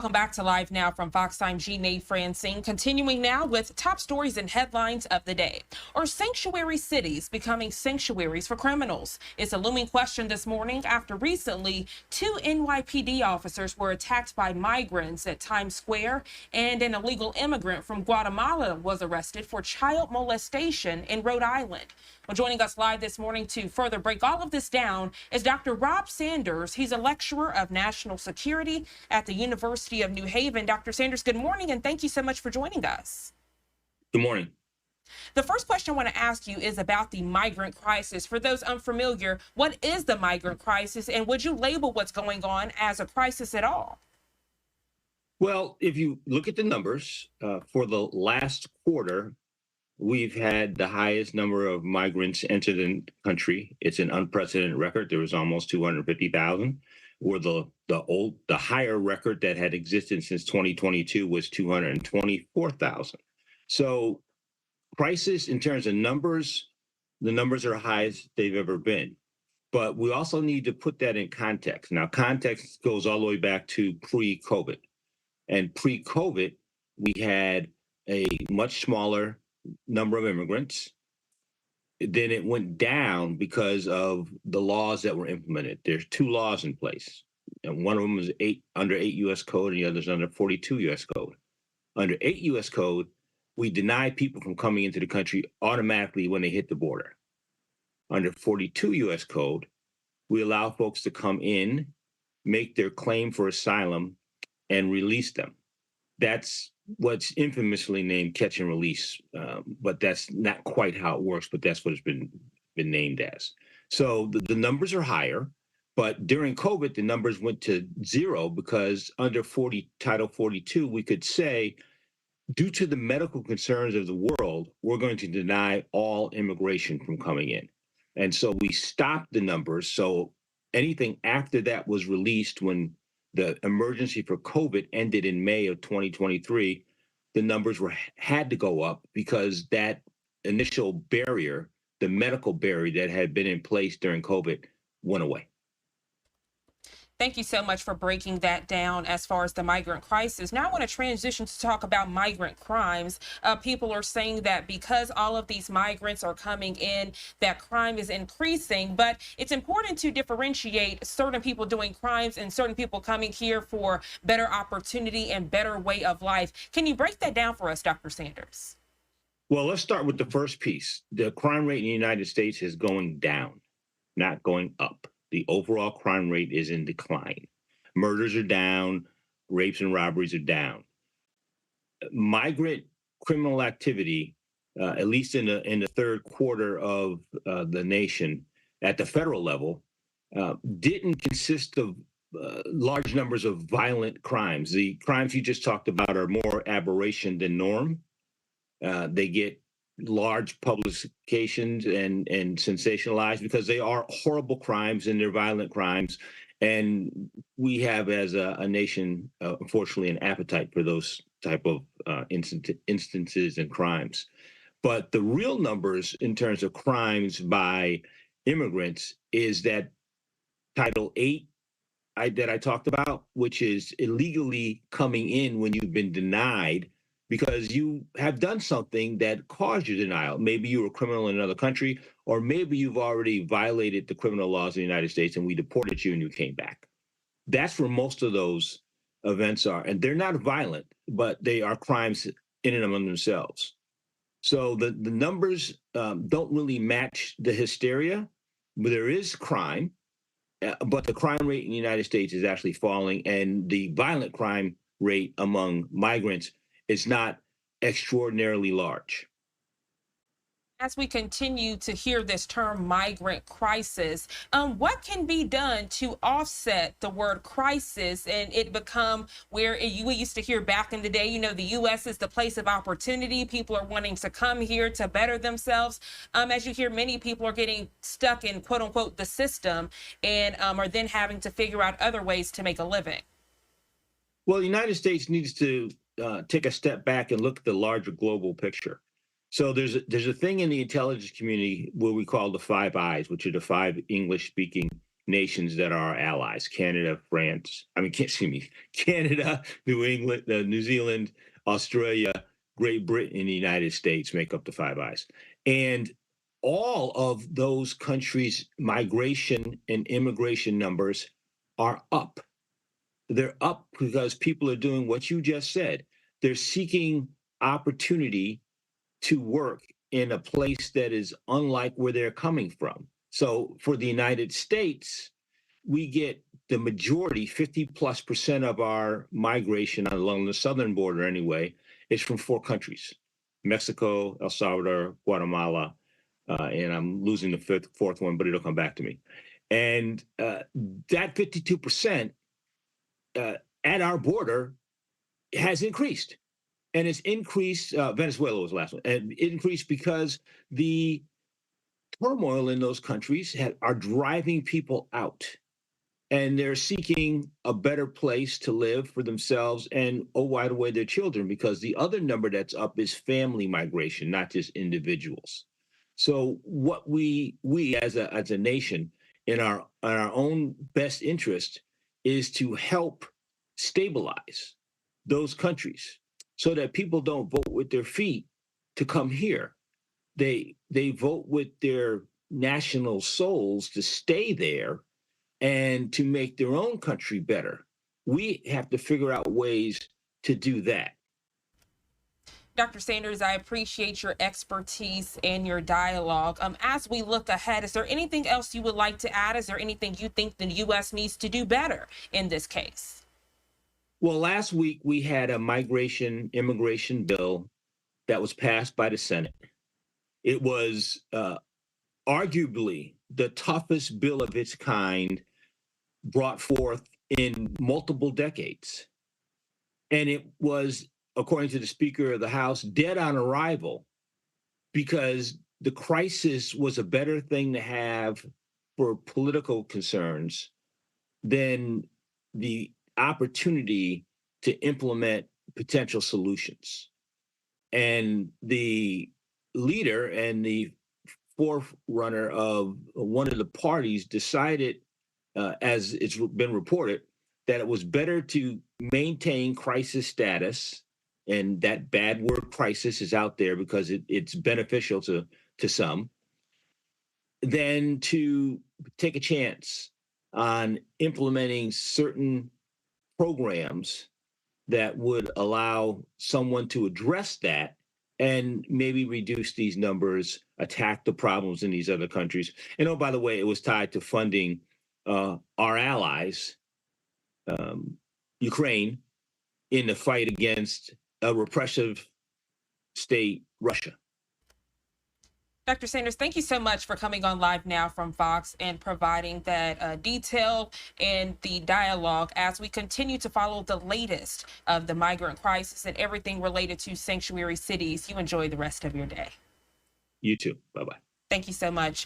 Welcome back to Live Now from Fox. I'm Nate Francine, continuing now with top stories and headlines of the day. Are sanctuary cities becoming sanctuaries for criminals? It's a looming question this morning after recently 2 NYPD officers were attacked by migrants at Times Square, and an illegal immigrant from Guatemala was arrested for child molestation in Rhode Island. Well, joining us live this morning to further break all of this down is Dr. Rob Sanders. He's a lecturer of national security at the University of New Haven. Dr. Sanders, good morning, and thank you so much for joining us. Good morning. The first question I want to ask you is about the migrant crisis. For those unfamiliar, what is the migrant crisis, and would you label what's going on as a crisis at all? Well, if you look at the numbers for the last quarter, we've had the highest number of migrants enter the country. It's an unprecedented record. There was almost 250,000. Where the higher record that had existed since 2022 was 224,000. So, crisis in terms of numbers, the numbers are highest they've ever been. But we also need to put that in context. Now, context goes all the way back to pre-COVID. And pre-COVID, we had a much smaller number of immigrants. Then it went down because of the laws that were implemented. There's 2 laws in place, and one of them is under 8 U.S. Code, and the other is under 42 U.S. Code. Under 8 U.S. Code, we deny people from coming into the country automatically when they hit the border. Under 42 U.S. Code, we allow folks to come in, make their claim for asylum, and release them. That's what's infamously named catch and release, but that's not quite how it works, but that's what it's been named as. So the numbers are higher, but during COVID, the numbers went to 0 because under Title 42, we could say, due to the medical concerns of the world, we're going to deny all immigration from coming in. And so we stopped the numbers. So anything after that was released when the emergency for COVID ended in May of 2023, the numbers had to go up because that initial barrier, the medical barrier that had been in place during COVID, went away. Thank you so much for breaking that down as far as the migrant crisis. Now I want to transition to talk about migrant crimes. People are saying that because all of these migrants are coming in, that crime is increasing, but it's important to differentiate certain people doing crimes and certain people coming here for better opportunity and better way of life. Can you break that down for us, Dr. Sanders? Well, let's start with the first piece. The crime rate in the United States is going down, not going up. The overall crime rate is in decline. Murders are down, rapes and robberies are down. Migrant criminal activity, at least in the third quarter of the nation at the federal level, didn't consist of large numbers of violent crimes. The crimes you just talked about are more aberration than norm. They get large publications and sensationalized because they are horrible crimes and they're violent crimes. And we have, as a nation, unfortunately, an appetite for those type of instances and crimes. But the real numbers in terms of crimes by immigrants is that Title 8 that I talked about, which is illegally coming in when you've been denied because you have done something that caused your denial. Maybe you were a criminal in another country, or maybe you've already violated the criminal laws of the United States and we deported you and you came back. That's where most of those events are. And they're not violent, but they are crimes in and among themselves. So the numbers don't really match the hysteria, but there is crime, but the crime rate in the United States is actually falling, and the violent crime rate among migrants is not extraordinarily large. As we continue to hear this term migrant crisis, what can be done to offset the word crisis and it become where we used to hear back in the day, the U.S. is the place of opportunity. People are wanting to come here to better themselves. As you hear, many people are getting stuck in, quote unquote, the system and are then having to figure out other ways to make a living. Well, the United States needs to take a step back and look at the larger global picture. So there's a thing in the intelligence community where we call the 5 Eyes, which are the 5 English-speaking nations that are our allies: Canada, France. I mean, excuse me, Canada, New England, New Zealand, Australia, Great Britain, and the United States make up the Five Eyes. And all of those countries' migration and immigration numbers are up. They're up because people are doing what you just said. They're seeking opportunity to work in a place that is unlike where they're coming from. So for the United States, we get the majority, 50+% of our migration along the southern border anyway, is from four countries: Mexico, El Salvador, Guatemala, and I'm losing the fourth one, but it'll come back to me. And that 52% at our border has increased. And it's increased, Venezuela was the last one, and it increased because the turmoil in those countries are driving people out, and they're seeking a better place to live for themselves and, oh, by the way, their children, because the other number that's up is family migration, not just individuals. So what we as a nation, in our own best interest, is to help stabilize those countries so that people don't vote with their feet to come here. They vote with their national souls to stay there and to make their own country better. We have to figure out ways to do that. Dr. Sanders, I appreciate your expertise and your dialogue. As we look ahead, is there anything else you would like to add? Is there anything you think the U.S. needs to do better in this case? Well, last week we had a immigration bill that was passed by the Senate. It was arguably the toughest bill of its kind brought forth in multiple decades. And it was, according to the Speaker of the House, dead on arrival, because the crisis was a better thing to have for political concerns than the opportunity to implement potential solutions. And the leader and the forerunner of one of the parties decided, as it's been reported, that it was better to maintain crisis status, and that bad word crisis is out there because it's beneficial to some, than to take a chance on implementing certain programs that would allow someone to address that and maybe reduce these numbers, attack the problems in these other countries. And oh, by the way, it was tied to funding our allies, Ukraine, in the fight against a repressive state, Russia. Dr. Sanders, thank you so much for coming on Live Now from Fox and providing that detail and the dialogue as we continue to follow the latest of the migrant crisis and everything related to sanctuary cities. You enjoy the rest of your day. You too. Bye-bye. Thank you so much.